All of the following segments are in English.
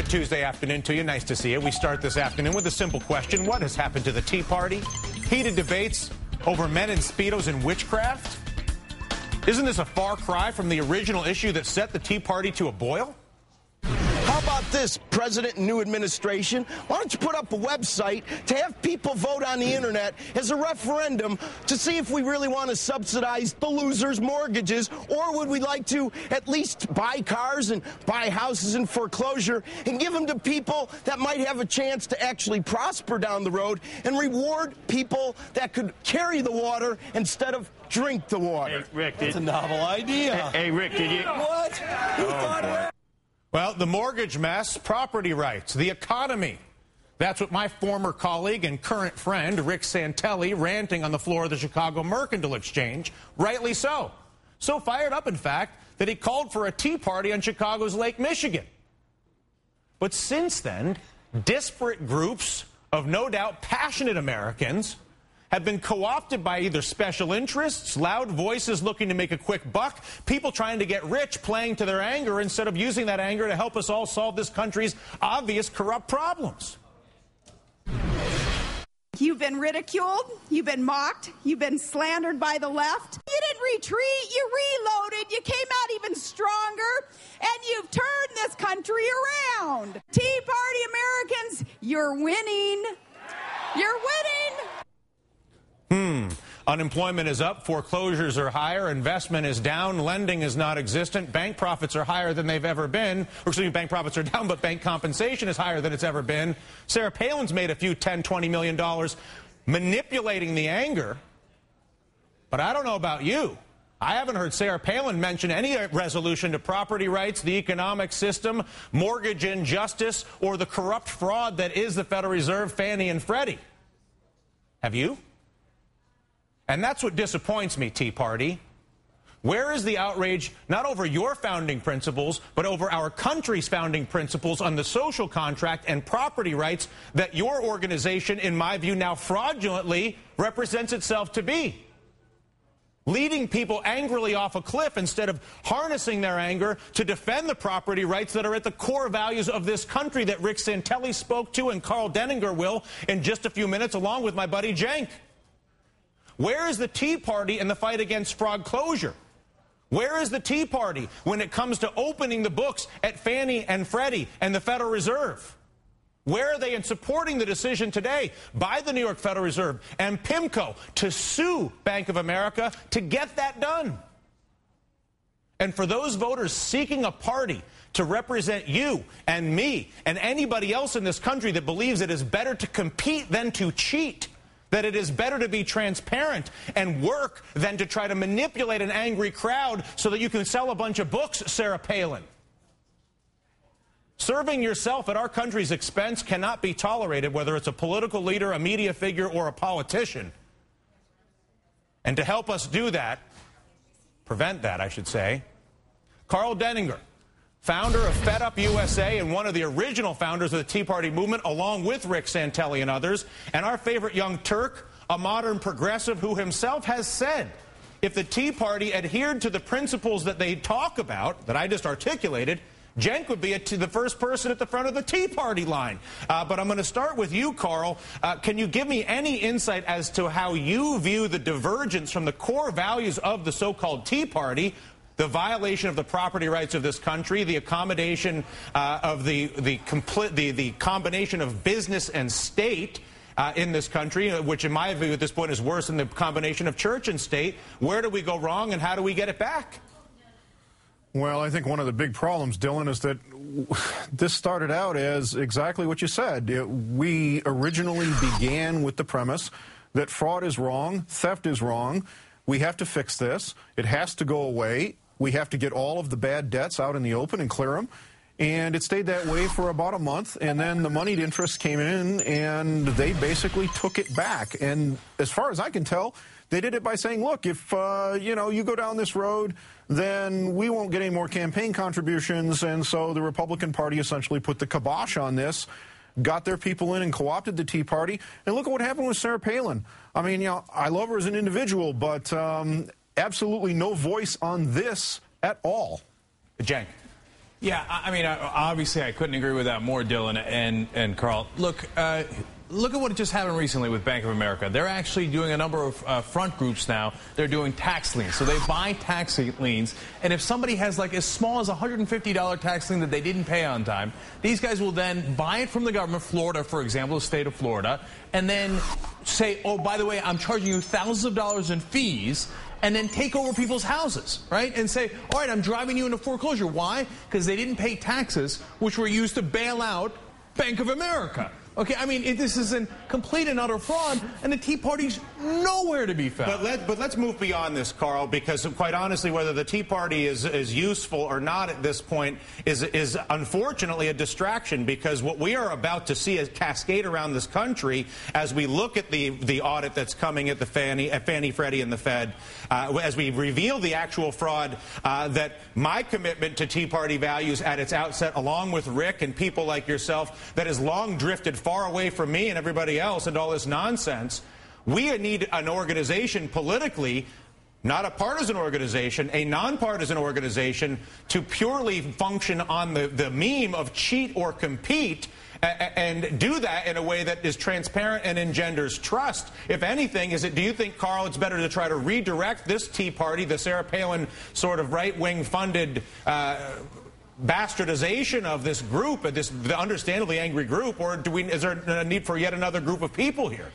Good Tuesday afternoon to you. Nice to see you. We start this afternoon with a simple question. What has happened to the Tea Party? Heated debates over men in Speedos and witchcraft? Isn't this a far cry from the original issue that set the Tea Party to a boil? How about this, President and new administration? Why don't you put up a website to have people vote on the internet as a referendum to see if we really want to subsidize the losers' mortgages, or would we like to at least buy cars and buy houses in foreclosure and give them to people that might have a chance to actually prosper down the road and reward people that could carry the water instead of drink the water? Hey, Rick, that's a novel idea. Hey, Rick, did you... What? Who thought of that? Well, the mortgage mess, property rights, the economy. That's what my former colleague and current friend, Rick Santelli, ranting on the floor of the Chicago Mercantile Exchange, rightly so. So fired up, in fact, that he called for a tea party on Chicago's Lake Michigan. But since then, disparate groups of no doubt passionate Americans have been co-opted by either special interests, loud voices looking to make a quick buck, people trying to get rich playing to their anger instead of using that anger to help us all solve this country's obvious corrupt problems. You've been ridiculed, you've been mocked, you've been slandered by the left. You didn't retreat, you reloaded, you came out even stronger, and you've turned this country around. Tea Party Americans, you're winning. You're winning. Unemployment is up, foreclosures are higher, investment is down, lending is non-existent, bank profits are higher than they've ever been. Or excuse me, bank profits are down, but bank compensation is higher than it's ever been. Sarah Palin's made a few $10, $20 million manipulating the anger. But I don't know about you. I haven't heard Sarah Palin mention any resolution to property rights, the economic system, mortgage injustice, or the corrupt fraud that is the Federal Reserve, Fannie and Freddie. Have you? And that's what disappoints me, Tea Party. Where is the outrage not over your founding principles, but over our country's founding principles on the social contract and property rights that your organization, in my view, now fraudulently represents itself to be? Leading people angrily off a cliff instead of harnessing their anger to defend the property rights that are at the core values of this country that Rick Santelli spoke to and Carl Denninger will in just a few minutes, along with my buddy Cenk. Where is the Tea Party in the fight against fraud closure? Where is the Tea Party when it comes to opening the books at Fannie and Freddie and the Federal Reserve? Where are they in supporting the decision today by the New York Federal Reserve and PIMCO to sue Bank of America to get that done? And for those voters seeking a party to represent you and me and anybody else in this country that believes it is better to compete than to cheat, that it is better to be transparent and work than to try to manipulate an angry crowd so that you can sell a bunch of books, Sarah Palin. Serving yourself at our country's expense cannot be tolerated, whether it's a political leader, a media figure, or a politician. And to help us do that, prevent that, I should say, Carl Denninger, founder of Fed Up USA and one of the original founders of the Tea Party movement, along with Rick Santelli and others, and our favorite young Turk, a modern progressive who himself has said if the Tea Party adhered to the principles that they talk about, that I just articulated, Cenk would be the first person at the front of the Tea Party line. But I'm going to start with you, Carl. Can you give me any insight as to how you view the divergence from the core values of the so-called Tea Party, the violation of the property rights of this country, the accommodation of the combination of business and state in this country, which in my view at this point is worse than the combination of church and state? Where do we go wrong and how do we get it back? Well, I think one of the big problems, Dylan, is that this started out as exactly what you said. We originally began with the premise that fraud is wrong, theft is wrong. We have to fix this. It has to go away. We have to get all of the bad debts out in the open and clear them. And it stayed that way for about a month, and then the moneyed interest came in, and they basically took it back. And as far as I can tell, they did it by saying, look, if, you go down this road, then we won't get any more campaign contributions. And so the Republican Party essentially put the kibosh on this, got their people in and co-opted the Tea Party. And look at what happened with Sarah Palin. I mean, I love her as an individual, but absolutely no voice on this at all. Cenk. Yeah, I mean, obviously I couldn't agree with that more, Dylan and Carl. Look at what just happened recently with Bank of America. They're actually doing a number of front groups now. They're doing tax liens. So they buy tax liens, and if somebody has like as small as a $150 tax lien that they didn't pay on time, these guys will then buy it from the government, Florida, for example, the state of Florida, and then say, oh, by the way, I'm charging you thousands of dollars in fees, and then take over people's houses, right? And say, all right, I'm driving you into foreclosure. Why? Because they didn't pay taxes, which were used to bail out Bank of America. Okay, I mean, this is a complete and utter fraud, and the Tea Party's nowhere to be found. But let's move beyond this, Carl, because quite honestly, whether the Tea Party is useful or not at this point is unfortunately a distraction, because what we are about to see is cascade around this country as we look at the audit that's coming at Fannie, Freddie, and the Fed, as we reveal the actual fraud, that my commitment to Tea Party values at its outset, along with Rick and people like yourself, that has long drifted far away from me and everybody else and all this nonsense. We need an organization politically, not a partisan organization, a nonpartisan organization, to purely function on the meme of cheat or compete, and do that in a way that is transparent and engenders trust. If anything, do you think, Carl, it's better to try to redirect this Tea Party, the Sarah Palin sort of right-wing funded bastardization of this group, the understandably angry group, or is there a need for yet another group of people here?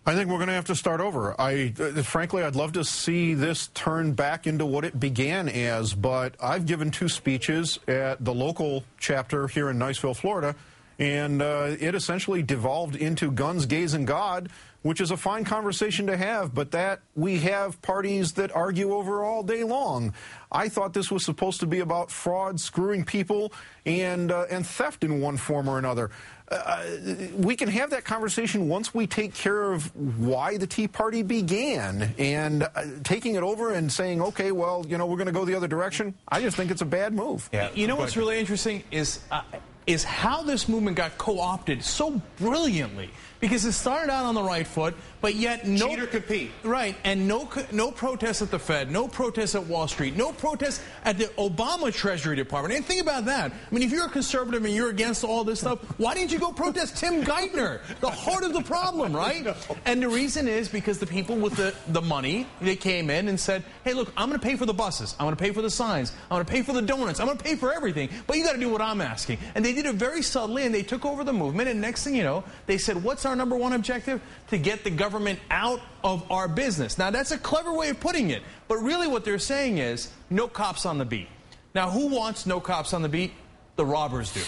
I think we're going to have to start over. Frankly, I'd love to see this turn back into what it began as, but I've given 2 speeches at the local chapter here in Niceville, Florida, and it essentially devolved into guns, gays, and God, which is a fine conversation to have, but that we have parties that argue over all day long. I thought this was supposed to be about fraud, screwing people, and theft in one form or another. We can have that conversation once we take care of why the Tea Party began, and taking it over and saying, okay, well, you know, we're going to go the other direction. I just think it's a bad move. Yeah. You know what's really interesting is how this movement got co-opted so brilliantly, because it started out on the right foot, but yet no cheat or compete, right? And no protests at the Fed, no protests at Wall Street, no protests at the Obama Treasury Department. And think about that. I mean, if you're a conservative and you're against all this stuff, why didn't you go protest Tim Geithner, the heart of the problem, right? And the reason is because the people with the money, they came in and said, hey, look, I'm going to pay for the buses, I'm going to pay for the signs, I'm going to pay for the donuts, I'm going to pay for everything, but you got to do what I'm asking. And they did it very subtly, and they took over the movement, and next thing you know, they said, what's our number one objective? To get the government out of our business. Now, that's a clever way of putting it, but really what they're saying is no cops on the beat. Now, who wants no cops on the beat? The robbers do.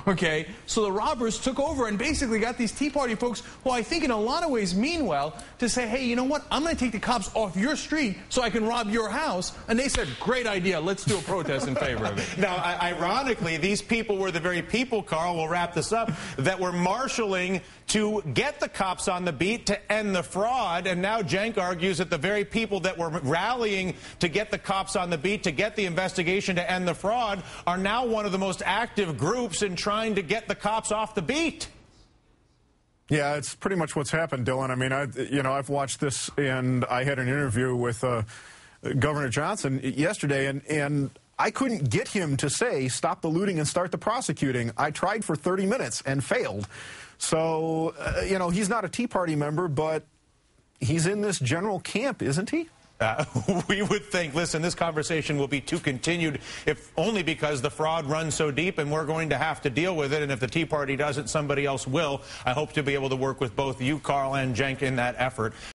Okay, so the robbers took over and basically got these Tea Party folks, who I think in a lot of ways mean well, to say, hey, you know what, I'm going to take the cops off your street so I can rob your house. And they said, great idea, let's do a protest in favor of it. Now, ironically, these people were the very people, Carl, we'll wrap this up, that were marshaling to get the cops on the beat to end the fraud. And now Cenk argues that the very people that were rallying to get the cops on the beat, to get the investigation to end the fraud, are now one of the most active groups in trying to get the cops off the beat. Yeah, it's pretty much what's happened, Dylan. I mean, I've watched this, and I had an interview with Governor Johnson yesterday, and I couldn't get him to say, stop the looting and start the prosecuting. I tried for 30 minutes and failed. So, he's not a Tea Party member, but he's in this general camp, isn't he? We would think, listen, this conversation will be continued, if only because the fraud runs so deep and we're going to have to deal with it. And if the Tea Party doesn't, somebody else will. I hope to be able to work with both you, Carl, and Cenk in that effort.